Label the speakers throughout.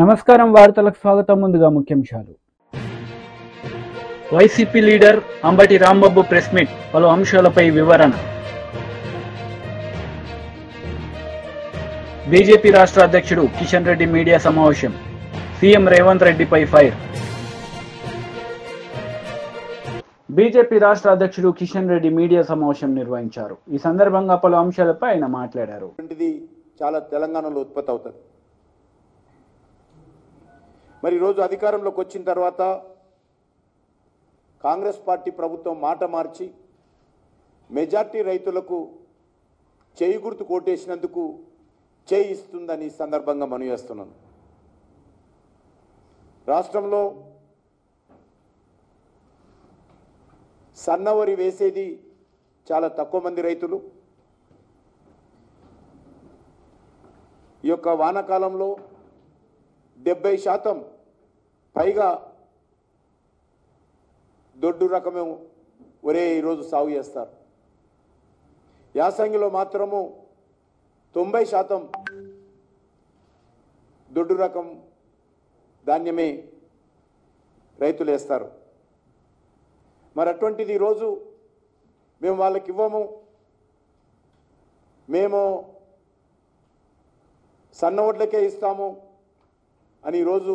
Speaker 1: నమస్కారం వార్తలకు స్వాగతం. ముందుగా ముఖ్యాంశాలు. YCP leader Ambati Rambabu press meet, పలు అంశాలపై వివరణ. బీజేపీ రాష్ట్ర అధ్యక్షుడు కిషన్ రెడ్డి మీడియా సమావేశం, సీఎం రేవంత్ రెడ్డిపై ఫైర్. బీజేపీ రాష్ట్ర అధ్యక్షుడు కిషన్ రెడ్డి మీడియా సమావేశం నిర్వహించారు. ఈ సందర్భంగా పలు అంశాలపై ఆయన మాట్లాడారు.
Speaker 2: చాలా తెలంగాణలో ఉత్పత్తి అవుతుంది. మరి ఈరోజు అధికారంలోకి వచ్చిన తర్వాత కాంగ్రెస్ పార్టీ ప్రభుత్వం మాట మార్చి మెజార్టీ రైతులకు చేయి గుర్తు కోటేసినందుకు చేయి ఇస్తుందని సందర్భంగా మనవి చేస్తున్నాను. రాష్ట్రంలో సన్నవరి వేసేది చాలా తక్కువ మంది రైతులు. ఈ యొక్క వానాకాలంలో 70% పైగా దొడ్డు రకమే ఒరే ఈరోజు సాగు చేస్తారు. యాసంగిలో మాత్రము 90% దొడ్డు రకం ధాన్యమే రైతులు వేస్తారు. మరి అటువంటిది ఈరోజు మేము వాళ్ళకి ఇవ్వము, మేము సన్న వడ్లకే ఇస్తాము అని ఈరోజు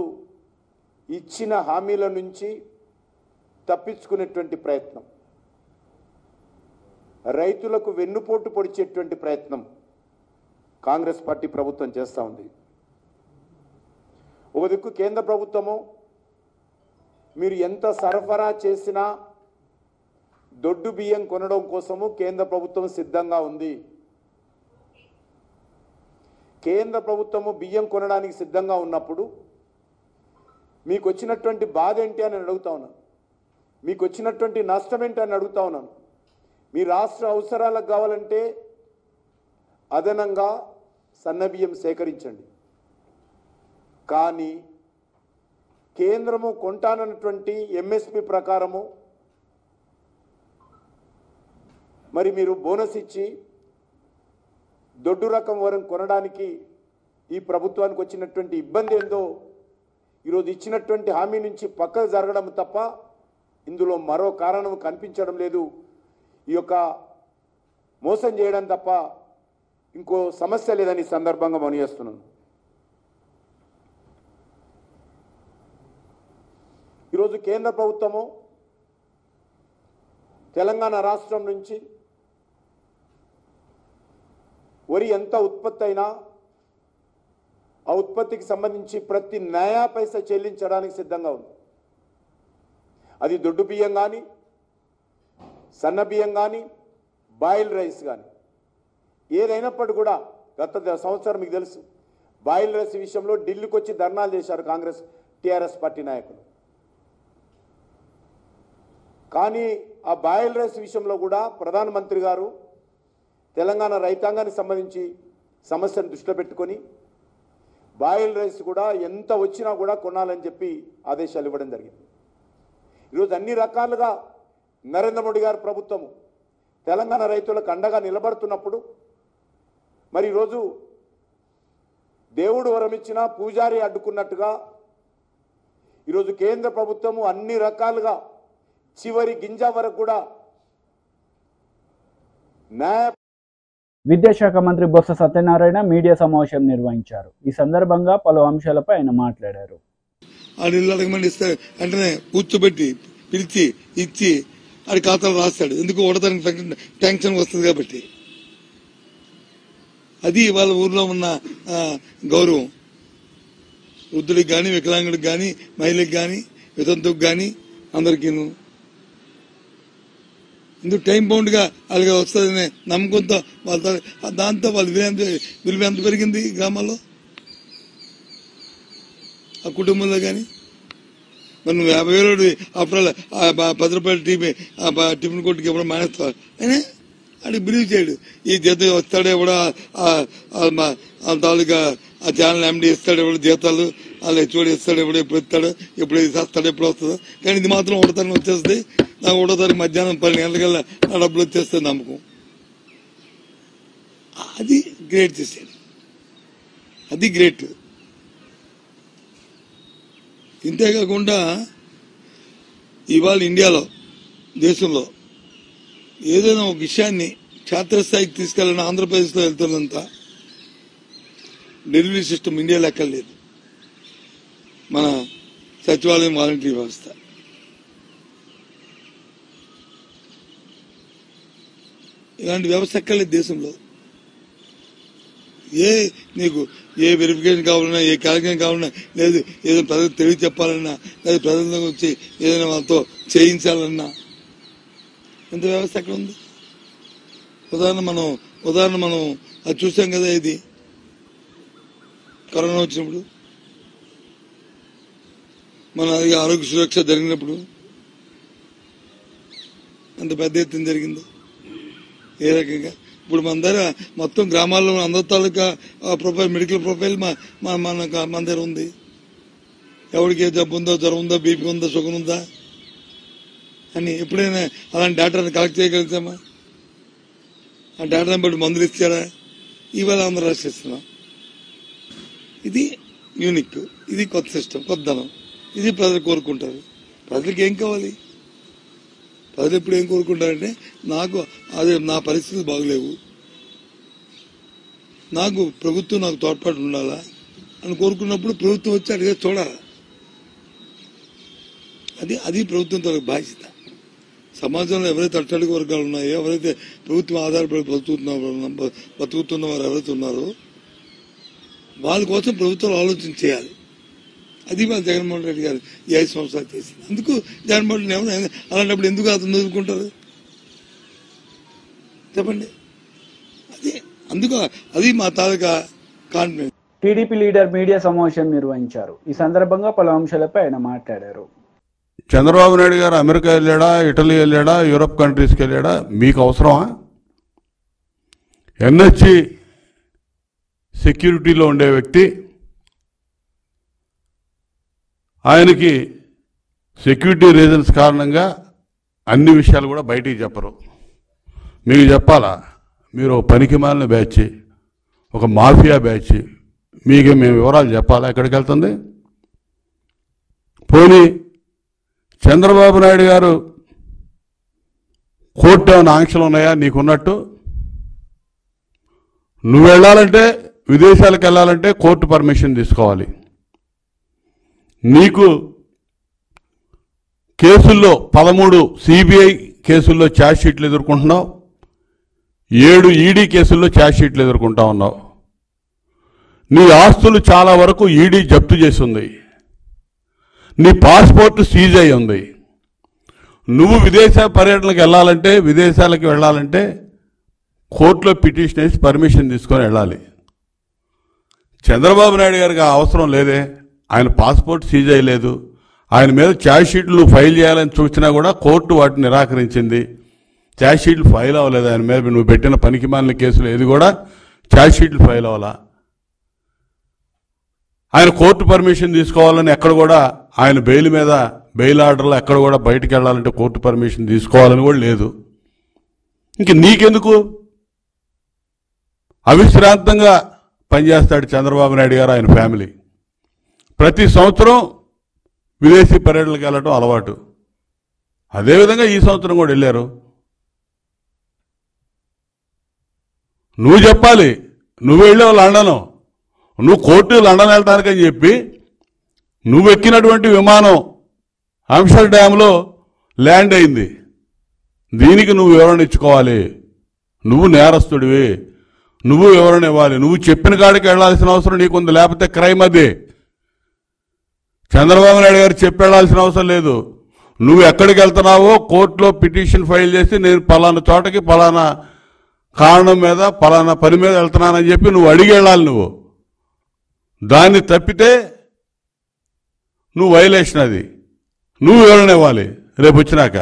Speaker 2: ఇచ్చిన హామీల నుంచి తప్పించుకునేటువంటి ప్రయత్నం, రైతులకు వెన్నుపోటు పొడిచేటువంటి ప్రయత్నం కాంగ్రెస్ పార్టీ ప్రభుత్వం చేస్తూ ఉంది. ఒక దిక్కు కేంద్ర ప్రభుత్వము మీరు ఎంత సరఫరా చేసినా దొడ్డు బియ్యం కొనడం కోసము కేంద్ర ప్రభుత్వం సిద్ధంగా ఉంది. కేంద్ర ప్రభుత్వము బియ్యం కొనడానికి సిద్ధంగా ఉన్నప్పుడు మీకు వచ్చినటువంటి బాధ ఏంటి అని అడుగుతా ఉన్నాను, మీకు వచ్చినటువంటి నష్టం ఏంటి అని అడుగుతా ఉన్నాను. మీ రాష్ట్ర అవసరాలకు కావాలంటే అదనంగా సన్నబియ్యం సేకరించండి, కానీ కేంద్రము కొంటానన్నటువంటి ఎంఎస్పి ప్రకారము మరి మీరు బోనస్ ఇచ్చి దొడ్డు రకం వరం కొనడానికి ఈ ప్రభుత్వానికి వచ్చినటువంటి ఇబ్బంది ఏందో ఈరోజు ఇచ్చినటువంటి హామీ నుంచి పక్కకు జరగడం తప్ప ఇందులో మరో కారణం కనిపించడం లేదు. ఈ యొక్క మోసం చేయడం తప్ప ఇంకో సమస్య లేదని సందర్భంగా మనవి చేస్తున్నాను. ఈరోజు కేంద్ర ప్రభుత్వము తెలంగాణ రాష్ట్రం నుంచి వరి ఎంత ఉత్పత్తి అయినా ఆ ఉత్పత్తికి సంబంధించి ప్రతి నయా పైసా చెల్లించడానికి సిద్ధంగా ఉంది. అది దొడ్డు బియ్యం కానీ, సన్న బియ్యం కానీ, బాయిల్ రైస్ కానీ ఏదైనప్పటికీ కూడా గత సంవత్సరం మీకు తెలుసు బాయిల్ రైస్ విషయంలో ఢిల్లీకి వచ్చి ధర్నాలు చేశారు కాంగ్రెస్ టీఆర్ఎస్ పార్టీ నాయకులు. కానీ ఆ బాయిల్ రైస్ విషయంలో కూడా ప్రధానమంత్రి గారు తెలంగాణ రైతాంగానికి సంబంధించి సమస్యను దృష్టిలో పెట్టుకొని బాయిల్ రైస్ కూడా ఎంత వచ్చినా కూడా కొనాలని చెప్పి ఆదేశాలు ఇవ్వడం జరిగింది. ఈరోజు అన్ని రకాలుగా నరేంద్ర మోడీ గారి ప్రభుత్వము తెలంగాణ రైతులకు అండగా నిలబడుతున్నప్పుడు మరి ఈరోజు దేవుడు వరమిచ్చినా పూజారి అడ్డుకున్నట్టుగా ఈరోజు కేంద్ర ప్రభుత్వము అన్ని రకాలుగా చివరి గింజ వరకు కూడా న్యాయ.
Speaker 1: విద్యాశాఖ మంత్రి బొత్స సత్యనారాయణ మీడియా సమావేశం నిర్వహించారు. ఈ సందర్భంగా పలు అంశాలపై ఆయన మాట్లాడారు.
Speaker 3: వెంటనే కూర్చోబెట్టి పిలిచి ఇచ్చి ఆడి ఖాతాలు రాస్తాడు. ఎందుకు ఓడటానికి టెన్షన్ వస్తుంది కాబట్టి. అది వాళ్ళ ఊర్లో ఉన్న గౌరవం. వృద్ధుడికి కానీ, వికలాంగుడికి కానీ, మహిళకి కానీ, వితంతువుకి కానీ అందరికీ ఇందుకు టైం బౌండ్ గా అలాగే వస్తుందనే నమ్మకంతో వాళ్ళ దాంతో వాళ్ళ విలువ ఎంత పెరిగింది గ్రామాల్లో, ఆ కుటుంబంలో కానీ. మనం 50,000 అప్పుడు 10 రూపాయల టిఫిన్ కొట్టుకి ఎప్పుడో మానేస్తారు. అయినా అడిగి బిలీవ్ చేయడు. ఈ జీతం వస్తాడు ఎవడో తాలూకా ఆ ఛానల్ ఎండి ఇస్తాడు, ఎవడో జీతాలు వాళ్ళు హెచ్ఓడి ఇస్తాడు, ఎప్పుడు ఇస్తాడు, ఎప్పుడు చేస్తాడు, ఎప్పుడు వస్తుందో. కానీ ఇది మాత్రం ఒకటో వచ్చేస్తుంది. నాకు 1వ తారీఖు మధ్యాహ్నం 12 గంటలకల్లా నా డబ్బులు వచ్చేస్తుంది నమ్మకం. అది గ్రేట్ చేశాడు, అది గ్రేట్. ఇంతేకాకుండా ఇవాళ ఇండియాలో దేశంలో ఏదైనా ఒక విషయాన్ని క్షేత్రస్థాయికి తీసుకెళ్ళిన ఆంధ్రప్రదేశ్లో వెళ్తున్నంత డెలివరీ సిస్టమ్ ఇండియా లెక్క లేదు. మన సచివాలయం వాలంటరీ వ్యవస్థ ఇలాంటి వ్యవస్థ ఎక్కర్లేదు దేశంలో. నీకు ఏ వెరిఫికేషన్ కావాలన్నా, ఏ క్యాలిక్యులేషన్ కావాలన్నా, లేదు ఏదైనా ప్రజలకు తెలివి చెప్పాలన్నా, లేదా ప్రజలకు వచ్చి ఏదైనా వాళ్ళతో చేయించాలన్నా ఎంత వ్యవస్థ ఎక్కడ ఉంది? ఉదాహరణ మనం అది చూసాం కదా, ఇది కరోనా వచ్చినప్పుడు మన ఆరోగ్య సురక్ష జరిగినప్పుడు అంత పెద్ద ఎత్తున జరిగింది. ఏ రకంగా ఇప్పుడు మన దగ్గర మొత్తం గ్రామాల్లో అందరి తాలూకా ప్రొఫైల్, మెడికల్ ప్రొఫైల్ మన దగ్గర ఉంది. ఎవరికి ఏ జబ్బు ఉందో, జ్వరం ఉందో, బీపీ ఉందో, షుగర్ ఉందా అని ఎప్పుడైనా అలాంటి డేటాను కలెక్ట్ చేయగలుగుతామా? ఆ డేటాను బట్టి మందులు ఇచ్చారా? ఇవాళ అందరూ రాసిస్తున్నాం. ఇది యూనిక్, ఇది కొత్త సిస్టమ్, కొత్తదనం. ఇది ప్రజలు కోరుకుంటారు. ప్రజలకు ఏం కావాలి? ప్రజలు ఎప్పుడు ఏం కోరుకుంటారంటే, నాకు అదే నా పరిస్థితులు బాగలేవు, నాకు ప్రభుత్వం నాకు తోడ్పాటు ఉండాలా అని కోరుకున్నప్పుడు ప్రభుత్వం వచ్చి అడిగే చూడాలి. అది ప్రభుత్వం తన బాధ్యత. సమాజంలో ఎవరైతే అట్టడుగు వర్గాలు ఉన్నాయో, ఎవరైతే ప్రభుత్వం ఆధారపడి బతుకుతున్న వారు ఎవరైతే ఉన్నారో వాళ్ళ కోసం ప్రభుత్వాలు ఆలోచన చేయాలి. అది మా జగన్మోహన్ రెడ్డి గారు ఈ 5 సంవత్సరాలు చేసింది. అందుకు జగన్మోహన్ రెడ్డి ఏమన్నా అలాంటప్పుడు ఎందుకు అతను వదులుకుంటారు చెప్పండి? అది మా తాలూకా కాన్ఫిడెన్స్.
Speaker 1: టీడీపీ లీడర్ మీడియా సమావేశం నిర్వహించారు. ఈ సందర్భంగా పలు అంశాలపై ఆయన మాట్లాడారు.
Speaker 4: చంద్రబాబు నాయుడు గారు అమెరికా వెళ్ళాడా, ఇటలీ వెళ్ళాడా, యూరప్ కంట్రీస్కి వెళ్ళాడా? మీకు అవసరమా? ఎన్హెచ్సి సెక్యూరిటీలో ఉండే వ్యక్తి, ఆయనకి సెక్యూరిటీ రీజన్స్ కారణంగా అన్ని విషయాలు కూడా బయటికి చెప్పరు. మీకు చెప్పాలా? మీరు పనికి మాలిన బ్యాచ్, ఒక మాఫియా బ్యాచ్, మీకు మేము వివరాలు చెప్పాలా ఎక్కడికి వెళ్తుంది? పోనీ చంద్రబాబు నాయుడు గారు కోర్టు ఏమైనా ఆంక్షలు ఉన్నాయా నీకున్నట్టు? నువ్వు వెళ్ళాలంటే, విదేశాలకు వెళ్ళాలంటే కోర్టు పర్మిషన్ తీసుకోవాలి. నీకు కేసుల్లో 13 సిబిఐ కేసుల్లో ఛార్జ్ షీట్లు ఎదుర్కొంటున్నావు, 7 ఈడీ కేసుల్లో ఛార్జ్ షీట్లు ఎదుర్కొంటా ఉన్నావు. నీ ఆస్తులు చాలా వరకు ఈడీ జప్తు చేసింది, నీ పాస్పోర్ట్ సీజ్ అయి ఉంది. నువ్వు విదేశ పర్యటనకు వెళ్ళాలంటే, విదేశాలకు వెళ్ళాలంటే కోర్టులో పిటిషన్ వేసి పర్మిషన్ తీసుకొని వెళ్ళాలి. చంద్రబాబు నాయుడు గారికి ఆ అవసరం లేదే. ఆయన పాస్పోర్ట్ సీజ్ అయ్యలేదు, ఆయన మీద ఛార్జ్ షీట్లు ఫైల్ చేయాలని చూసినా కూడా కోర్టు వాటిని నిరాకరించింది. ఛార్జ్ షీట్లు ఫైల్ అవ్వలేదు ఆయన మీద. నువ్వు పెట్టిన పనికి మాలిన కేసులు ఏది కూడా ఛార్జ్ షీట్లు ఫైల్ అవ్వాలా? ఆయన కోర్టు పర్మిషన్ తీసుకోవాలని ఎక్కడ కూడా, ఆయన బెయిల్ మీద బెయిల్ ఆర్డర్లో ఎక్కడ కూడా బయటికి వెళ్ళాలంటే కోర్టు పర్మిషన్ తీసుకోవాలని కూడా లేదు. ఇంక నీకెందుకు? అవిశ్రాంతంగా పనిచేస్తాడు చంద్రబాబు నాయుడు గారు, ఆయన ఫ్యామిలీ. ప్రతి సంవత్సరం విదేశీ పర్యటనలకు వెళ్ళటం అలవాటు. అదేవిధంగా ఈ సంవత్సరం కూడా వెళ్ళారు. నువ్వు చెప్పాలి, నువ్వు వెళ్ళావు లండను, నువ్వు కోర్టు లండన్ వెళ్ళటానికని చెప్పి నువ్వు ఎక్కినటువంటి విమానం ఆమ్స్టర్డామ్లో ల్యాండ్ అయింది. దీనికి నువ్వు వివరణ ఇచ్చుకోవాలి. నువ్వు నేరస్తుడివి, నువ్వు వివరణ ఇవ్వాలి. నువ్వు చెప్పిన కాడికి వెళ్లాల్సిన అవసరం నీకుంది, లేకపోతే క్రైమ్ అది. చంద్రబాబు నాయుడు గారు చెప్పి వెళ్లాల్సిన అవసరం లేదు. నువ్వు ఎక్కడికి వెళ్తున్నావో కోర్టులో పిటిషన్ ఫైల్ చేసి, నేను పలానా చోటకి పలానా కారణం మీద పలానా పని మీద వెళ్తున్నానని చెప్పి నువ్వు అడిగి వెళ్ళాలి. నువ్వు దాన్ని తప్పితే నువ్వు వైలేషన్, అది నువ్వు వివరణ ఇవ్వాలి. రేపు వచ్చినాక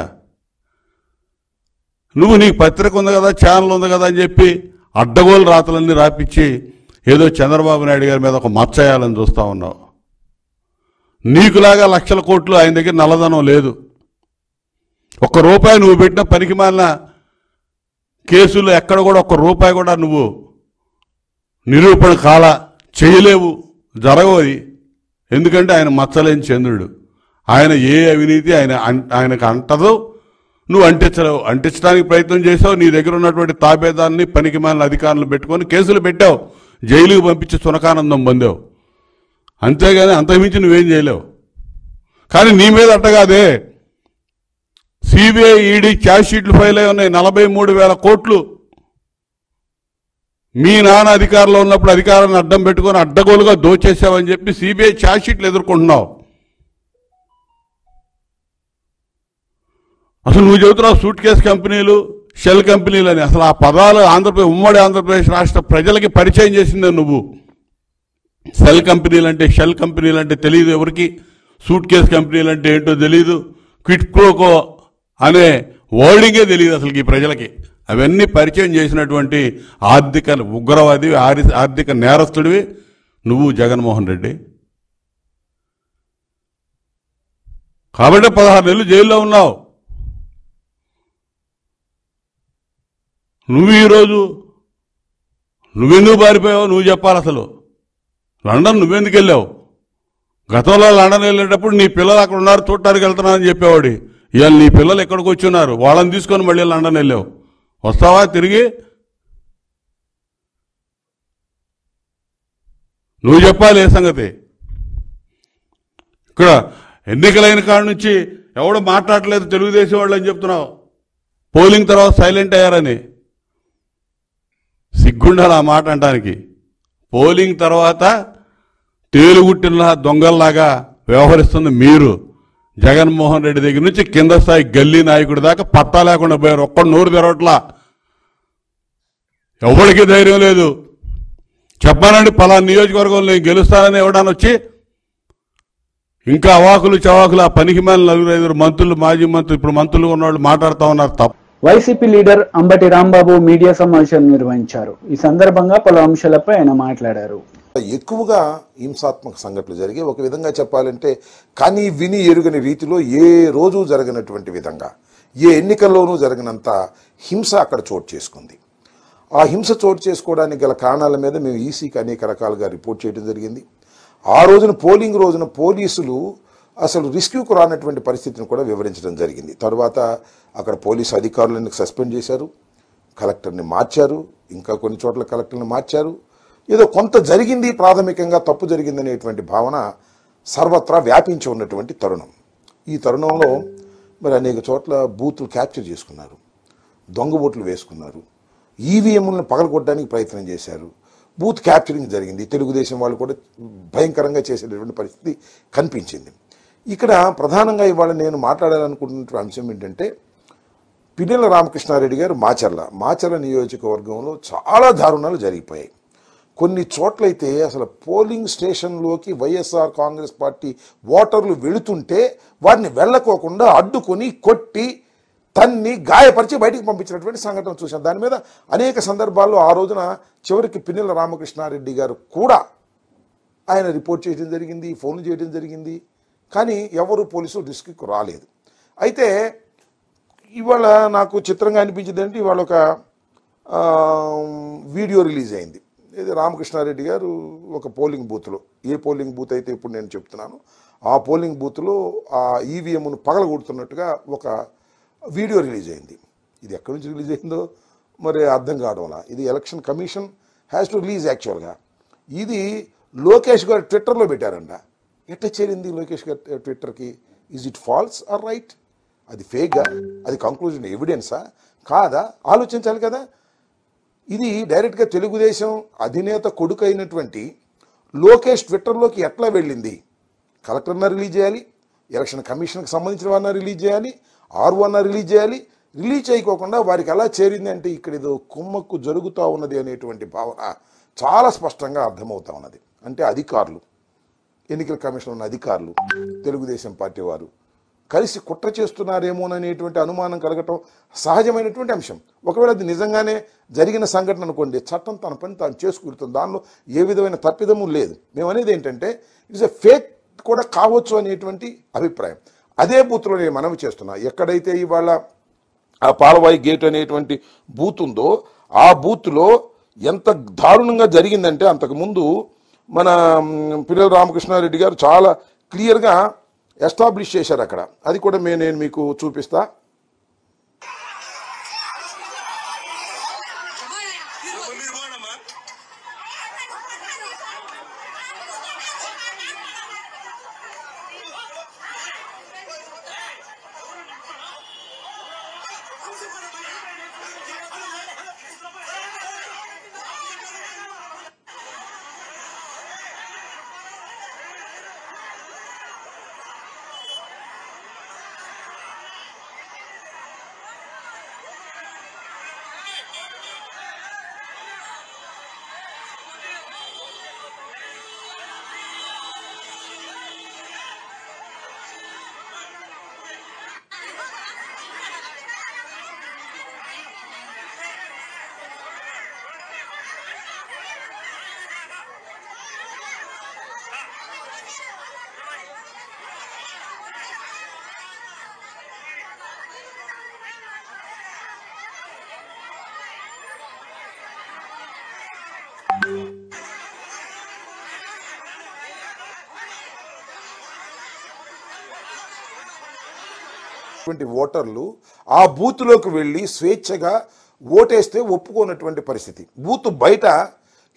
Speaker 4: నువ్వు నీకు పత్రిక ఉంది కదా, ఛానల్ ఉంది కదా అని చెప్పి అడ్డగోలు రాతలన్నీ రాపిచ్చి ఏదో చంద్రబాబు నాయుడు గారి మీద ఒక మచ్చయాలని చూస్తూ ఉన్నావు. నీకులాగా లక్షల కోట్లు ఆయన దగ్గర నల్లధనం లేదు. ₹1 నువ్వు పెట్టిన పనికి మాలిన కేసులు ఎక్కడ కూడా ₹1 కూడా నువ్వు నిరూపణ చేయలేవు, జరగవు. ఎందుకంటే ఆయన మచ్చలేని చంద్రుడు. ఆయన ఏ అవినీతి ఆయనకు అంటదో, నువ్వు అంటించలేవు. అంటించడానికి ప్రయత్నం చేసావు. నీ దగ్గర ఉన్నటువంటి తాబేదాన్ని పనికిమాలిన అధికారులు పెట్టుకొని కేసులు పెట్టావు, జైలుకు పంపించి సునకానందం పొందావు. అంతేగాని అంతకుమించి నువ్వేం చేయలేవు. కానీ నీ మీద అట్టగాదే, సిబిఐ ఈడీ ఛార్జ్ షీట్లు ఫైల్ అయి ఉన్నాయి. 43,000 కోట్లు మీ నాన్న అధికారంలో ఉన్నప్పుడు అధికారాన్ని అడ్డం పెట్టుకొని అడ్డగోలుగా దోచేసావని చెప్పి సిబిఐ ఛార్జ్ షీట్లు ఎదుర్కొంటున్నావు. అసలు నువ్వు చెబుతున్నావు సూట్ కేసు కంపెనీలు, షెల్ కంపెనీలు అని. అసలు ఆ పదాలు ఉమ్మడి ఆంధ్రప్రదేశ్ రాష్ట్ర ప్రజలకి పరిచయం చేసిందే నువ్వు. సెల్ కంపెనీలు అంటే, షెల్ కంపెనీలు అంటే తెలియదు ఎవరికి, సూట్ కేసు కంపెనీలు అంటే ఏంటో తెలియదు, క్విట్ ప్రోకో అనే వర్డింగే తెలియదు అసలు ఈ ప్రజలకి. అవన్నీ పరిచయం చేసినటువంటి ఆర్థిక ఉగ్రవాది, ఆర్థిక నేరస్తుడివి నువ్వు జగన్మోహన్ రెడ్డి. కాబట్టి 16 నెలలు జైల్లో ఉన్నావు. నువ్వు ఈరోజు నువ్వెందుకు పారిపోయావు నువ్వు చెప్పాలి. అసలు లండన్ నువ్వెందుకు వెళ్ళావు? గతంలో లండన్ వెళ్ళేటప్పుడు నీ పిల్లలు అక్కడ ఉన్నారు చూడటానికి వెళ్తున్నానని చెప్పేవాడి. ఇవాళ నీ పిల్లలు ఎక్కడికి వచ్చి ఉన్నారు, వాళ్ళని తీసుకొని మళ్ళీ లండన్ వెళ్ళావు. వస్తావా తిరిగి? నువ్వు చెప్పాలి ఏ సంగతి. ఇక్కడ ఎన్నికలైన కాడ నుంచి ఎవడు మాట్లాడలేదు తెలుగుదేశం వాళ్ళు అని చెప్తున్నావు. పోలింగ్ తర్వాత సైలెంట్ అయ్యారని. సిగ్గుండాలి ఆ మాట అంటానికి. పోలింగ్ తర్వాత తేలుగుట్టిన దొంగల్లాగా వ్యవహరిస్తుంది మీరు. జగన్మోహన్ రెడ్డి దగ్గర నుంచి కింద స్థాయి గల్లీ నాయకుడి దాకా పత్తా లేకుండా పోయారు. ఒక్కడు నోరు తెరవట్లా. ఎవరికి ధైర్యం లేదు. చెప్పానండి పలానా నియోజకవర్గంలో నేను గెలుస్తానని ఎవడాన్ని వచ్చి ఇంకా అవాకులు చవాకులు ఆ పనికి మేల 4-5 మంత్రులు, మాజీ మంత్రులు, ఇప్పుడు మంత్రులు ఉన్నవాళ్ళు మాట్లాడుతూ ఉన్నారు తప్ప.
Speaker 1: YCP leader Ambati Rambabu media సమావేశం నిర్వహించారు. ఈ సందర్భంగా పలు అంశాలపై ఆయన మాట్లాడారు.
Speaker 5: ఎక్కువగా హింసాత్మక సంఘటనలు జరిగి, ఒక విధంగా చెప్పాలంటే కానీ విని ఎరుగని రీతిలో ఏ రోజు జరగనటువంటి విధంగా, ఏ ఎన్నికల్లోనూ జరిగినంత హింస అక్కడ చోటు చేసుకుంది. ఆ హింస చోటు చేసుకోవడానికి గల కారణాల మీద మేము ఈసీకి అనేక రకాలుగా రిపోర్ట్ చేయడం జరిగింది. ఆ రోజున పోలింగ్ రోజున పోలీసులు అసలు రిస్క్యూకు రానటువంటి పరిస్థితిని కూడా వివరించడం జరిగింది. తర్వాత అక్కడ పోలీసు అధికారులను సస్పెండ్ చేశారు, కలెక్టర్ని మార్చారు, ఇంకా కొన్ని చోట్ల కలెక్టర్ని మార్చారు. ఏదో కొంత జరిగింది, ప్రాథమికంగా తప్పు జరిగిందనేటువంటి భావన సర్వత్రా వ్యాపించి ఉన్నటువంటి తరుణం. ఈ తరుణంలో మరి అనేక చోట్ల బూతులు క్యాప్చర్ చేసుకున్నారు, దొంగ ఓట్లు వేసుకున్నారు, ఈవీఎంలను పగలగొట్టడానికి ప్రయత్నం చేశారు, బూత్ క్యాప్చరింగ్ జరిగింది. తెలుగుదేశం వాళ్ళు కూడా భయంకరంగా చేసేటటువంటి పరిస్థితి కనిపించింది. ఇక్కడ ప్రధానంగా ఇవాళ నేను మాట్లాడాలనుకుంటున్న అంశం ఏంటంటే, పిన్నెల రామకృష్ణారెడ్డి గారు మాచర్ల నియోజకవర్గంలో చాలా దారుణాలు జరిగిపోయాయి. కొన్ని చోట్లయితే అసలు పోలింగ్ స్టేషన్లోకి వైఎస్ఆర్ కాంగ్రెస్ పార్టీ ఓటర్లు వెళుతుంటే వారిని వెళ్ళకోకుండా అడ్డుకొని కొట్టి తన్ని గాయపరిచి బయటికి పంపించినటువంటి సంఘటన చూశాం. దాని మీద అనేక సందర్భాల్లో ఆ రోజున చివరికి పిన్నెల రామకృష్ణారెడ్డి గారు కూడా ఆయన రిపోర్ట్ చేయడం జరిగింది, ఫోన్లు చేయడం జరిగింది. కానీ ఎవరు పోలీసులు రిస్క్కి రాలేదు. అయితే ఇవాళ నాకు చిత్రంగా అనిపించింది అంటే, ఇవాళ ఒక వీడియో రిలీజ్ అయింది. ఇది రామకృష్ణారెడ్డి గారు ఒక పోలింగ్ బూత్లో, ఏ పోలింగ్ బూత్ అయితే ఇప్పుడు నేను చెప్తున్నాను ఆ పోలింగ్ బూత్లో ఆ ఈవీఎంను పగలగొడుతున్నట్టుగా ఒక వీడియో రిలీజ్ అయింది. ఇది ఎక్కడి నుంచి రిలీజ్ అయిందో మరి అర్థం కావడంలా. ఇది election commission has to release. యాక్చువల్గా ఇది లోకేష్ గారు ట్విట్టర్లో పెట్టారంట. ఎట్లా చేరింది లోకేష్ గారు ట్విట్టర్కి? Is it false or right? అది ఫేక్గా? అది కంక్లూజన్ ఎవిడెన్సా కాదా? ఆలోచించాలి కదా. ఇది డైరెక్ట్గా తెలుగుదేశం అధినేత కొడుకు అయినటువంటి లోకేష్ ట్విట్టర్లోకి ఎట్లా వెళ్ళింది? కలెక్టర్న రిలీజ్ చేయాలి, ఎలక్షన్ కమిషన్కి సంబంధించిన వారిని రిలీజ్ చేయాలి, ఆర్ఓన్న రిలీజ్ చేయాలి. రిలీజ్ చేయకోకుండా వారికి ఎలా చేరింది అంటే ఇక్కడ ఏదో కుమ్మక్కు జరుగుతూ ఉన్నది అనేటువంటి భావన చాలా స్పష్టంగా అర్థమవుతా ఉన్నది. అంటే అధికారులు, ఎన్నికల కమిషన్ ఉన్న అధికారులు, తెలుగుదేశం పార్టీ వారు కలిసి కుట్ర చేస్తున్నారేమోననేటువంటి అనుమానం కలగటం సహజమైనటువంటి అంశం. ఒకవేళ అది నిజంగానే జరిగిన సంఘటన అనుకోండి, చట్టం తన పని తాను చేసుకుంటుంది, దానిలో ఏ విధమైన తప్పిదము లేదు. మేము అనేది ఏంటంటే ఇట్స్ ఎ ఫేక్ కూడా కావచ్చు అనేటువంటి అభిప్రాయం. అదే బూత్లో నేను మనవి చేస్తున్నా, ఎక్కడైతే ఇవాళ ఆ పాలవాయి గేట్ అనేటువంటి బూత్ ఉందో ఆ బూత్లో ఎంత దారుణంగా జరిగిందంటే, అంతకుముందు మన పిల్లల రామకృష్ణారెడ్డి గారు చాలా క్లియర్గా ఎస్టాబ్లిష్ చేశారు అక్కడ. అది కూడా నేను మీకు చూపిస్తా. ఓటర్లు ఆ బూత్లోకి వెళ్ళి స్వేచ్ఛగా ఓటేస్తే ఒప్పుకోనటువంటి పరిస్థితి, బూత్ బయట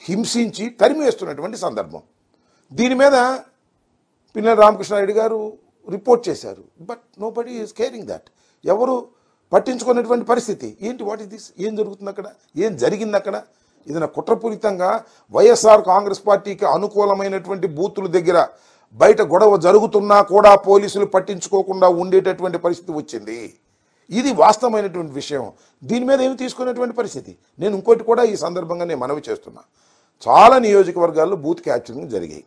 Speaker 5: హింసించి తరిమేస్తున్నటువంటి సందర్భం. దీని మీద పిన్నెల రామకృష్ణారెడ్డి గారు రిపోర్ట్ చేశారు. But nobody is caring that. ఎవరు పట్టించుకున్నటువంటి పరిస్థితి. ఏంటి, వాట్ ఇస్ దిస్? ఏం జరుగుతుంది అక్కడ? ఏం జరిగింది అక్కడ? ఇది కుట్రపూరితంగా వైఎస్ఆర్ కాంగ్రెస్ పార్టీకి అనుకూలమైనటువంటి బూతుల దగ్గర బయట గొడవ జరుగుతున్నా కూడా పోలీసులు పట్టించుకోకుండా ఉండేటటువంటి పరిస్థితి వచ్చింది. ఇది వాస్తవమైనటువంటి విషయం. దీని మీద ఏమి తీసుకునేటువంటి పరిస్థితి. నేను ఇంకోటి కూడా ఈ సందర్భంగా నేను మనవి చేస్తున్నా. చాలా నియోజకవర్గాల్లో బూత్ క్యాప్చరింగ్ జరిగాయి.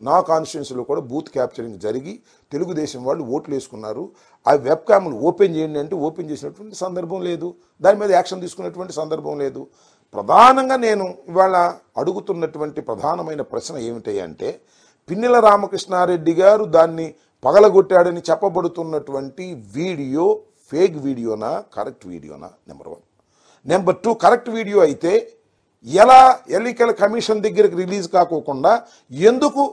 Speaker 5: నా కాన్స్టిట్యున్సీలో కూడా బూత్ క్యాప్చరింగ్ జరిగి తెలుగుదేశం వాళ్ళు ఓట్లు వేసుకున్నారు. ఆ వెబ్ క్యామ్లు ఓపెన్ చేయండి అంటే ఓపెన్ చేసినటువంటి సందర్భం లేదు. దాని మీద యాక్షన్ తీసుకున్నటువంటి సందర్భం లేదు. ప్రధానంగా నేను ఇవాళ అడుగుతున్నటువంటి ప్రధానమైన ప్రశ్న ఏమిటి అంటే, పిన్నెల రామకృష్ణారెడ్డి గారు దాన్ని పగలగొట్టాడని చెప్పబడుతున్నటువంటి video fake వీడియోనా, correct వీడియోనా? Number 1. Number 2, correct video అయితే ఎలా ఎన్నికల కమిషన్ దగ్గరకు రిలీజ్ కాకోకుండా ఎందుకు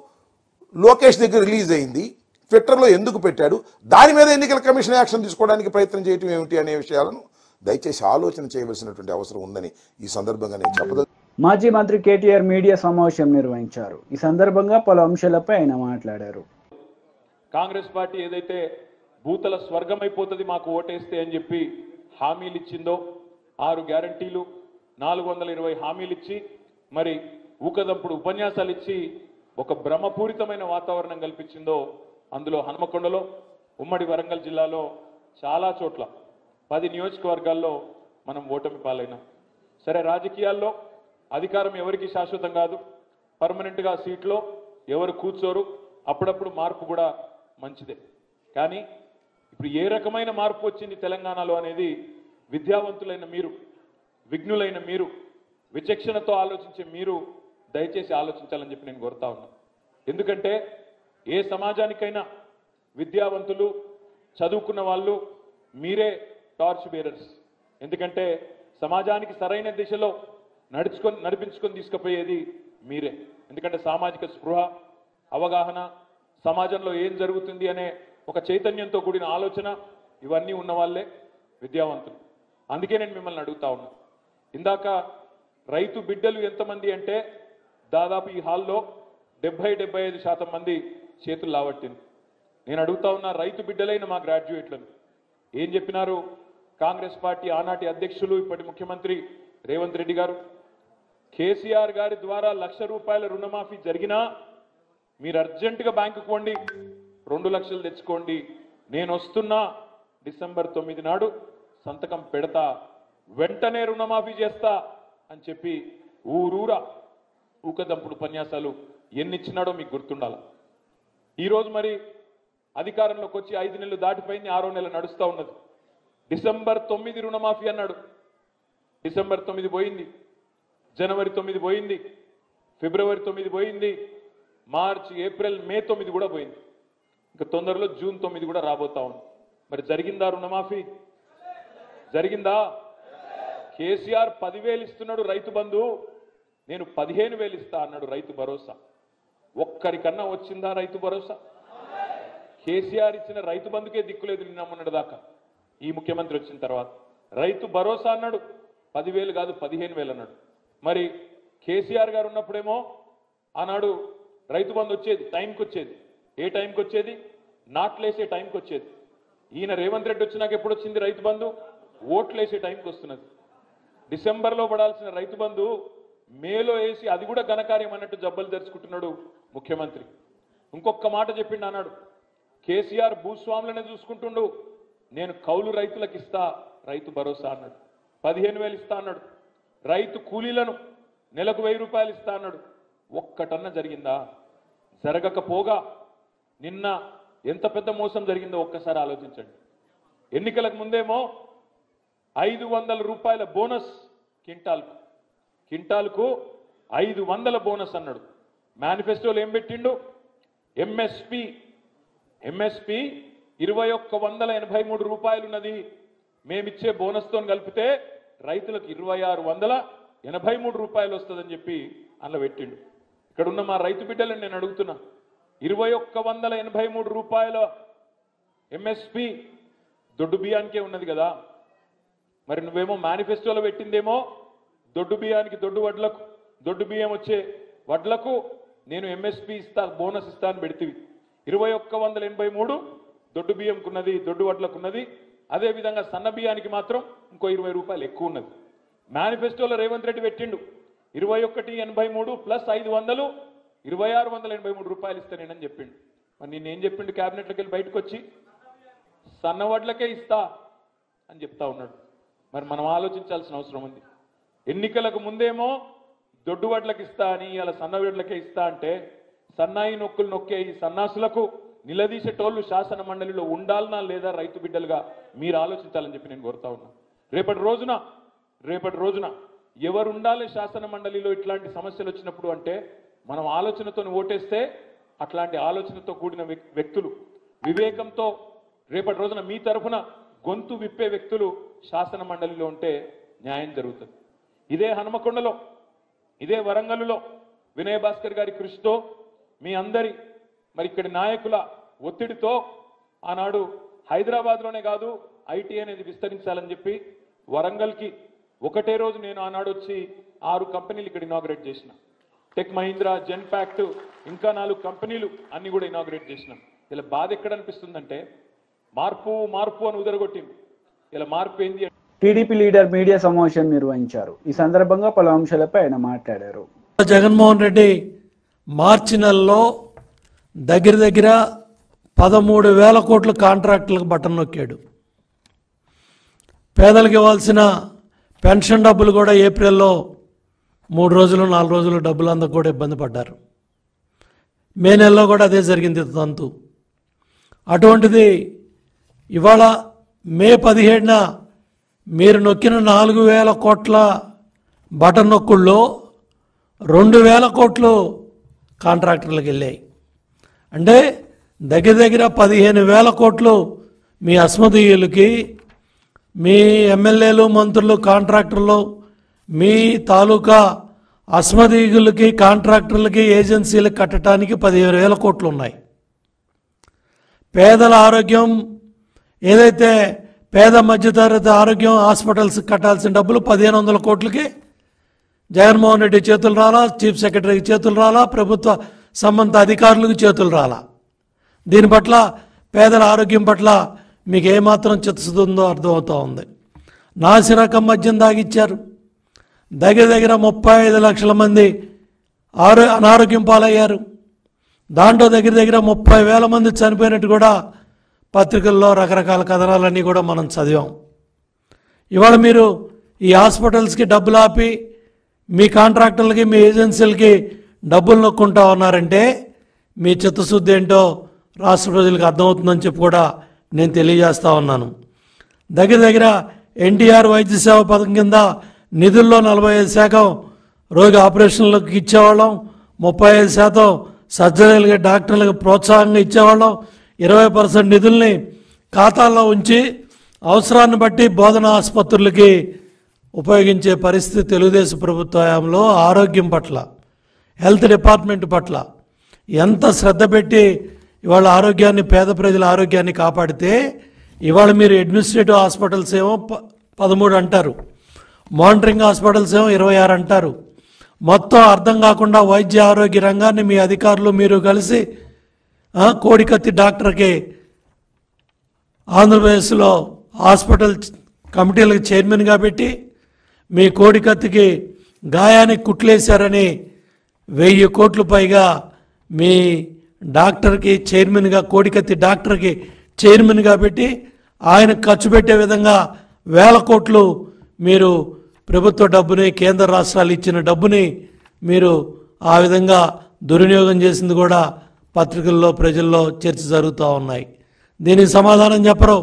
Speaker 5: లోకేష్ దగ్గర రిలీజ్ అయింది, ట్విట్టర్లో ఎందుకు పెట్టాడు, దాని మీద ఎన్నికల కమిషన్ యాక్షన్ తీసుకోవడానికి ప్రయత్నం చేయటం ఏమిటి అనే విషయాలను దయచేసి ఆలోచన చేయవలసినటువంటి అవసరం ఉందని ఈ సందర్భంగా నేను చెప్పదలు.
Speaker 1: మాజీ మంత్రి కేటీఆర్ మీడియా సమావేశం నిర్వహించారు. ఈ సందర్భంగా పలు అంశాలపై ఆయన మాట్లాడారు.
Speaker 6: కాంగ్రెస్ పార్టీ ఏదైతే భూతల స్వర్గమైపోతుంది మాకు ఓటేస్తే అని చెప్పి హామీలు ఇచ్చిందో, 6 గ్యారంటీలు 420 హామీలు ఇచ్చి మరి ఊకదంపుడు ఉపన్యాసాలు ఇచ్చి ఒక భ్రమపూరితమైన వాతావరణం కల్పించిందో, అందులో హనుమకొండలో, ఉమ్మడి వరంగల్ జిల్లాలో చాలా చోట్ల 10 నియోజకవర్గాల్లో మనం ఓటమి పాలైనాం. సరే, రాజకీయాల్లో అధికారం ఎవరికి శాశ్వతం కాదు. పర్మనెంట్గా సీట్లో ఎవరు కూర్చోరు. అప్పుడప్పుడు మార్పు కూడా మంచిదే. కానీ ఇప్పుడు ఏ రకమైన మార్పు వచ్చింది తెలంగాణలో అనేది విద్యావంతులైన మీరు, విఘ్నులైన మీరు, విచక్షణతో ఆలోచించే మీరు దయచేసి ఆలోచించాలని చెప్పి నేను కోరుతా ఉన్నాను. ఎందుకంటే ఏ సమాజానికైనా విద్యావంతులు, చదువుకున్న వాళ్ళు మీరే టార్చ్ బేరర్స్. ఎందుకంటే సమాజానికి సరైన దిశలో నడిపించుకొని తీసుకుపోయేది మీరే. ఎందుకంటే సామాజిక స్పృహ, అవగాహన, సమాజంలో ఏం జరుగుతుంది అనే ఒక చైతన్యంతో కూడిన ఆలోచన ఇవన్నీ ఉన్న వాళ్ళే విద్యావంతులు. అందుకే నేను మిమ్మల్ని అడుగుతా ఉన్నా. ఇందాక రైతు బిడ్డలు ఎంతమంది అంటే దాదాపు ఈ హాల్లో 70-75% మంది చేతులు లావట్టింది. నేను అడుగుతా ఉన్నా, రైతు బిడ్డలైన మా గ్రాడ్యుయేట్లను ఏం చెప్పినారు? కాంగ్రెస్ పార్టీ ఆనాటి అధ్యక్షులు, ఇప్పటి ముఖ్యమంత్రి రేవంత్ రెడ్డి గారు, కేసీఆర్ గారి ద్వారా ₹1,00,000 రుణమాఫీ జరిగినా మీరు అర్జెంటుగా బ్యాంకుకు పోండి, 2 లక్షలు తెచ్చుకోండి, నేను వస్తున్నా, డిసెంబర్ 9 నాడు సంతకం పెడతా, వెంటనే రుణమాఫీ చేస్తా అని చెప్పి ఊరూరా ఊకదంపుడు ఉపన్యాసాలు ఎన్నిచ్చినాడో మీకు గుర్తుండాలి. ఈరోజు మరి అధికారంలోకి వచ్చి 5 నెలలు దాటిపోయింది, 6వ నెల నడుస్తూ ఉన్నది. డిసెంబర్ 9 రుణమాఫీ అన్నాడు. డిసెంబర్ 9 పోయింది, జనవరి 9 పోయింది, ఫిబ్రవరి 9 పోయింది, మార్చి, ఏప్రిల్, మే 9 కూడా పోయింది. ఇంకా తొందరలో జూన్ 9 కూడా రాబోతా ఉంది. మరి జరిగిందా రుణమాఫీ? జరిగిందా? కేసీఆర్ 10,000 ఇస్తున్నాడు రైతు బంధు, నేను 15,000 ఇస్తా అన్నాడు రైతు భరోసా. ఒక్కరికన్నా వచ్చిందా రైతు భరోసా? కేసీఆర్ ఇచ్చిన రైతు బంధుకే దిక్కులేదు నిన్న మొన్నటి దాకా. ఈ ముఖ్యమంత్రి వచ్చిన తర్వాత రైతు భరోసా అన్నాడు, 10,000 కాదు 15,000 అన్నాడు. మరి కేసీఆర్ గారు ఉన్నప్పుడేమో ఆనాడు రైతు బంధు వచ్చేది, టైంకి వచ్చేది. ఏ టైంకి వచ్చేది? నాట్లేసే టైంకి వచ్చేది. ఈయన రేవంత్ రెడ్డి వచ్చినాక ఎప్పుడు వచ్చింది రైతు బంధు? ఓట్లేసే టైంకి వస్తున్నది. డిసెంబర్లో పడాల్సిన రైతు బంధు మేలో వేసి అది కూడా ఘనకార్యం అన్నట్టు జబ్బలు తెరుచుకుంటున్నాడు ముఖ్యమంత్రి. ఇంకొక మాట చెప్పిండు అన్నాడు, కేసీఆర్ భూస్వాములనే చూసుకుంటుండు, నేను కౌలు రైతులకు ఇస్తా రైతు భరోసా అన్నాడు. 15,000 ఇస్తా అన్నాడు. రైతు కూలీలను నెలకు 1,000 రూపాయలు ఇస్తా అన్నాడు. ఒక్కటన్నా జరిగిందా? జరగకపోగా నిన్న ఎంత పెద్ద మోసం జరిగిందో ఒక్కసారి ఆలోచించండి. ఎన్నికలకు ముందేమో 500 రూపాయల బోనస్ కింటాల్కు 500 బోనస్ అన్నాడు. మేనిఫెస్టోలో ఏం పెట్టిండు? ఎంఎస్పి 2,183 రూపాయలు ఉన్నది, మేమిచ్చే బోనస్తో కలిపితే రైతులకు 2,683 రూపాయలు వస్తుందని చెప్పి అందులో పెట్టిండు. ఇక్కడ ఉన్న మా రైతు బిడ్డలను నేను అడుగుతున్నా, 2,183 రూపాయల ఎంఎస్పి దొడ్డు బియ్యానికే ఉన్నది కదా. మరి నువ్వేమో మేనిఫెస్టోలో పెట్టిందేమో దొడ్డు బియ్యానికి, దొడ్డు బియ్యం వచ్చే వడ్లకు నేను ఎంఎస్పి ఇస్తా, బోనస్ ఇస్తా అని పెడితివి. 2,183 దొడ్డు బియ్యంకున్నది, దొడ్డు వడ్లకున్నది. అదేవిధంగా సన్న బియ్యానికి మాత్రం ఇంకో 20 రూపాయలు ఎక్కువ ఉన్నది. మేనిఫెస్టోలో రేవంత్ రెడ్డి పెట్టిండు 2183 ప్లస్ 500 2,683 రూపాయలు ఇస్తానేనని చెప్పిండు. మరి నేనేం చెప్పిండు? క్యాబినెట్లోకి వెళ్ళి బయటకు వచ్చి సన్న వడ్లకే ఇస్తా అని చెప్తా ఉన్నాడు. మరి మనం ఆలోచించాల్సిన అవసరం ఉంది. ఎన్నికలకు ముందేమో దొడ్డు వడ్లకు ఇస్తా అని, ఇలా సన్న వడ్లకే ఇస్తా అంటే సన్నాయి నొక్కులు నొక్కే ఈ సన్నాసులకు నిలదీసేటోళ్ళు శాసన మండలిలో ఉండాలనా లేదా రైతు బిడ్డలుగా మీరు ఆలోచించాలని చెప్పి నేను కోరుతా ఉన్నా. రేపటి రోజున ఎవరు ఉండాలి శాసన మండలిలో ఇట్లాంటి సమస్యలు వచ్చినప్పుడు అంటే మనం ఆలోచనతో ఓటేస్తే అట్లాంటి ఆలోచనతో కూడిన వ్యక్తులు, వివేకంతో రేపటి రోజున మీ తరఫున గొంతు విప్పే వ్యక్తులు శాసన మండలిలో ఉంటే న్యాయం జరుగుతుంది. ఇదే హనుమకొండలో, ఇదే వరంగల్లో వినయ్ భాస్కర్ గారి కృషితో మీ అందరి మరి ఇక్కడి నాయకుల ఒత్తిడితో ఆనాడు హైదరాబాద్లోనే కాదు ఐటీ అనేది విస్తరించాలని చెప్పి వరంగల్కి ఒకటే రోజు నేను ఆనాడు వచ్చి 6 కంపెనీలు ఇక్కడ ఇనాగ్రేట్ చేసిన. టెక్ మహీంద్రా, జెన్పాక్ట్, ఇంకా 4 కంపెనీలు అన్ని కూడా ఇనాగ్రేట్ చేసినాం. ఇలా బాధ ఎక్కడ అనిపిస్తుందంటే మార్పు అని ఉదరగొట్టింది. ఇలా మార్పు ఏంది?
Speaker 1: టీడీపీ లీడర్ మీడియా సమావేశం నిర్వహించారు. ఈ సందర్భంగా పలు అంశాలపై ఆయన మాట్లాడారు.
Speaker 7: జగన్మోహన్ రెడ్డి మార్చి నెలలో దగ్గర 13,000 కోట్ల కాంట్రాక్టులకు బటన్ నొక్కాడు. పేదలకు ఇవ్వాల్సిన పెన్షన్ డబ్బులు కూడా ఏప్రిల్లో 3 రోజులు 4 రోజులు డబ్బులు అందకు కూడా ఇబ్బంది పడ్డారు. మే నెలలో కూడా అదే జరిగింది తంతు. అటువంటిది ఇవాళ మే 17న మీరు నొక్కిన 4,000 కోట్ల బటన్ నొక్కుల్లో 2,000 కోట్లు కాంట్రాక్టర్లకు వెళ్ళాయి. అంటే దగ్గర 15,000 కోట్లు మీ అస్మదీయులకి, మీ ఎమ్మెల్యేలు, మంత్రులు, కాంట్రాక్టర్లు, మీ తాలూకా అస్మదీయులకి, కాంట్రాక్టర్లకి, ఏజెన్సీలకు కట్టడానికి 15,000 కోట్లు ఉన్నాయి. పేదల ఆరోగ్యం ఏదైతే పేద మధ్యతరగతి ఆరోగ్యం హాస్పిటల్స్ కట్టాల్సిన డబ్బులు 1,500 కోట్లకి జగన్మోహన్ రెడ్డి చేతులు రాలా, చీఫ్ సెక్రటరీకి చేతులు రాలా, ప్రభుత్వ సంబంధిత అధికారులకు చేతులు రాలా. దీని పట్ల పేదల ఆరోగ్యం పట్ల మీకు ఏమాత్రం చిత్తశుద్ధి ఉందో అర్థమవుతూ ఉంది. నాసిరకం మద్యం తాగిచ్చారు. దగ్గర 35 లక్షల మంది అనారోగ్యం పాలయ్యారు. దాంట్లో దగ్గర 30,000 మంది చనిపోయినట్టు కూడా పత్రికల్లో రకరకాల కథనాలన్నీ కూడా మనం చదివాం. ఇవాళ మీరు ఈ హాస్పిటల్స్కి డబ్బులు ఆపి మీ కాంట్రాక్టర్లకి, మీ ఏజెన్సీలకి డబ్బులు నొక్కుంటా ఉన్నారంటే మీ చిత్తశుద్ధి ఏంటో రాష్ట్ర ప్రజలకు అర్థమవుతుందని చెప్పి కూడా నేను తెలియజేస్తా ఉన్నాను. దగ్గర ఎన్టీఆర్ వైద్య సేవ పథకం కింద నిధుల్లో 45% రోగి ఆపరేషన్లకు ఇచ్చేవాళ్ళం, 35% సర్జరీలకి డాక్టర్లకు ప్రోత్సాహంగా ఇచ్చేవాళ్ళం, 20% నిధుల్ని ఖాతాల్లో ఉంచి అవసరాన్ని బట్టి బోధనా ఆసుపత్రులకి ఉపయోగించే పరిస్థితి తెలుగుదేశం ప్రభుత్వ హయాంలో ఆరోగ్యం పట్ల, హెల్త్ డిపార్ట్మెంట్ పట్ల ఎంత శ్రద్ధ పెట్టి ఇవాళ ఆరోగ్యాన్ని, పేద ప్రజల ఆరోగ్యాన్ని కాపాడితే ఇవాళ మీరు అడ్మినిస్ట్రేటివ్ హాస్పిటల్స్ ఏమో 13 అంటారు, మానిటరింగ్ హాస్పిటల్స్ ఏమో 26 అంటారు. మొత్తం అర్థం కాకుండా వైద్య ఆరోగ్య రంగాన్ని మీ అధికారులు మీరు కలిసి కోడికత్తి డాక్టర్కి ఆంధ్రప్రదేశ్లో హాస్పిటల్ కమిటీలకు చైర్మన్గా పెట్టి మీ కోడికత్తికి గాయానికి కుట్లేశారని 1000 కోట్లు పైగా మీ డాక్టర్కి చైర్మన్గా, కోడికత్తి డాక్టర్కి చైర్మన్గా పెట్టి ఆయన ఖర్చు పెట్టే విధంగా 1000 కోట్లు మీరు ప్రభుత్వ డబ్బుని, కేంద్ర రాష్ట్రాలు ఇచ్చిన డబ్బుని మీరు ఆ విధంగా దుర్వినియోగం చేసింది కూడా పత్రికల్లో, ప్రజల్లో చర్చ జరుగుతూ ఉన్నాయి. దీనికి సమాధానం చెప్పరు,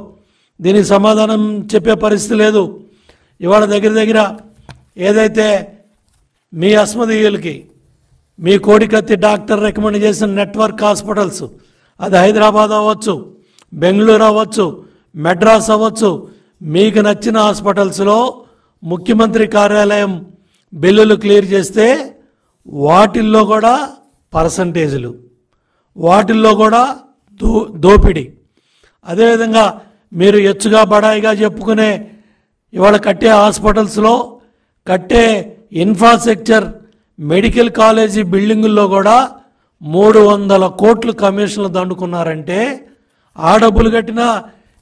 Speaker 7: దీనికి సమాధానం చెప్పే పరిస్థితి లేదు. ఇవాళ దగ్గర ఏదైతే మీ అస్మదీయులకి మీ కోడికత్తి డాక్టర్ రికమెండ్ చేసిన నెట్వర్క్ హాస్పిటల్స్, అది హైదరాబాద్ అవ్వచ్చు, బెంగళూరు అవ్వచ్చు, మెడ్రాస్ అవ్వచ్చు, మీకు నచ్చిన హాస్పిటల్స్లో ముఖ్యమంత్రి కార్యాలయం బిల్లులు క్లియర్ చేస్తే వాటిల్లో కూడా పర్సంటేజీలు, వాటిల్లో కూడా దోపిడీ. అదేవిధంగా మీరు ఎచ్చుగా బడాయిగా చెప్పుకునే ఇవాళ కట్టే హాస్పిటల్స్లో కట్టే ఇన్ఫ్రాస్ట్రక్చర్, మెడికల్ కాలేజీ బిల్డింగుల్లో కూడా 300 కోట్లు కమిషన్లు దండుకున్నారంటే ఆ డబ్బులు కట్టినా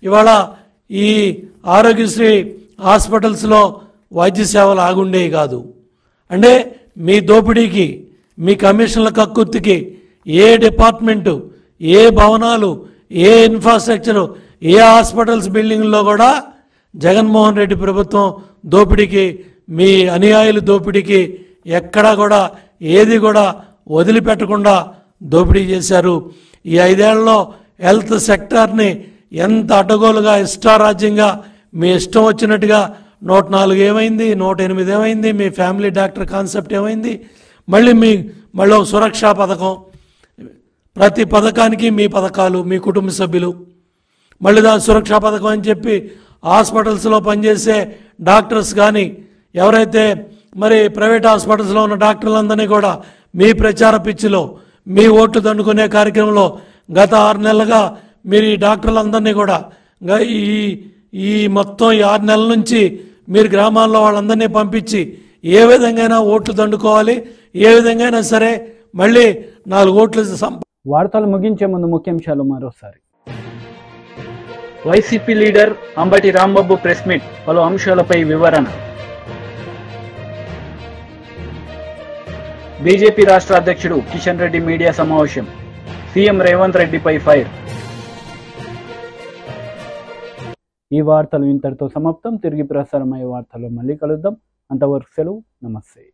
Speaker 7: ఇవాళ ఈ ఆరోగ్యశ్రీ హాస్పిటల్స్లో వైద్య సేవలు ఆగుండేవి కాదు. అంటే మీ దోపిడీకి, మీ కమిషన్ల కక్కుర్తికి ఏ డిపార్ట్మెంటు, ఏ భవనాలు, ఏ ఇన్ఫ్రాస్ట్రక్చరు, ఏ హాస్పిటల్స్ బిల్డింగ్లో కూడా జగన్మోహన్ రెడ్డి ప్రభుత్వం దోపిడీకి, మీ అనుయాయుల దోపిడీకి ఎక్కడా కూడా ఏది కూడా వదిలిపెట్టకుండా దోపిడీ చేశారు. ఈ 5 ఏళ్లలో హెల్త్ సెక్టార్ని ఎంత అడ్డగోలుగా, ఇష్టారాజ్యంగా, మీ ఇష్టం వచ్చినట్టుగా 104 ఏమైంది, 108 ఏమైంది, మీ ఫ్యామిలీ డాక్టర్ కాన్సెప్ట్ ఏమైంది, మళ్ళీ సురక్షా పథకం, ప్రతి పథకానికి మీ పథకాలు, మీ కుటుంబ సభ్యులు, మళ్ళీ సురక్షా పథకం అని చెప్పి హాస్పిటల్స్లో పనిచేసే డాక్టర్స్ కానీ, ఎవరైతే మరి ప్రైవేట్ హాస్పిటల్స్లో ఉన్న డాక్టర్లందరినీ కూడా మీ ప్రచార పిచ్చిలో, మీ ఓట్లు దండుకునే కార్యక్రమంలో గత 6 నెలలుగా మీరు ఈ డాక్టర్లందరినీ కూడా ఈ మొత్తం 6 నెలల నుంచి మీరు గ్రామాల్లో వాళ్ళందరినీ పంపించి ఏ విధంగా ఓట్లు దండుకోవాలి, ఏ విధంగా సరే మళ్ళీ 4 ఓట్లు
Speaker 1: వార్తలు ముగించే ముందు ముఖ్యాంశాలు మరోసారి. YCP leader Ambati Rambabu press meet, పలు అంశాలపై వివరణ. బీజేపీ రాష్ట్ర అధ్యక్షుడు కిషన్ రెడ్డి మీడియా సమావేశం, సీఎం రేవంత్ రెడ్డిపై ఫైర్. ఈ వార్తలు ఇంతటితో సమాప్తం. తిరిగి ప్రసారమయ్యే వార్తల్లో మళ్ళీ కలుద్దాం. అంతవరకు సెలవు. నమస్తే.